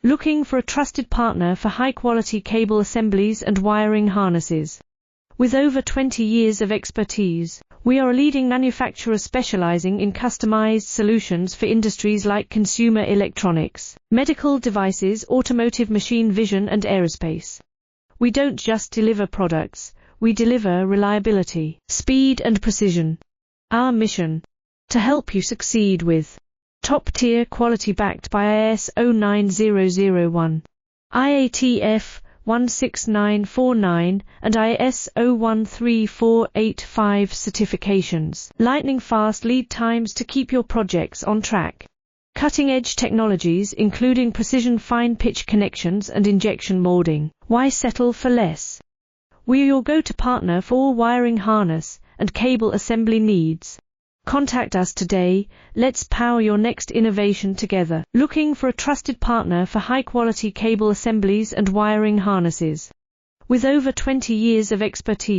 Looking for a trusted partner for high-quality cable assemblies and wiring harnesses. With over 20 years of expertise, we are a leading manufacturer specializing in customized solutions for industries like consumer electronics, medical devices, automotive, machine vision, and aerospace. We don't just deliver products, we deliver reliability, speed, and precision. Our mission: to help you succeed with top-tier quality backed by ISO 9001, IATF 16949 and ISO 13485 certifications, lightning-fast lead times to keep your projects on track. Cutting-edge technologies including precision fine-pitch connections and injection molding. Why settle for less? We are your go-to partner for all wiring harness and cable assembly needs. Contact us today. Let's power your next innovation together. Looking for a trusted partner for high-quality cable assemblies and wiring harnesses. With over 20 years of expertise,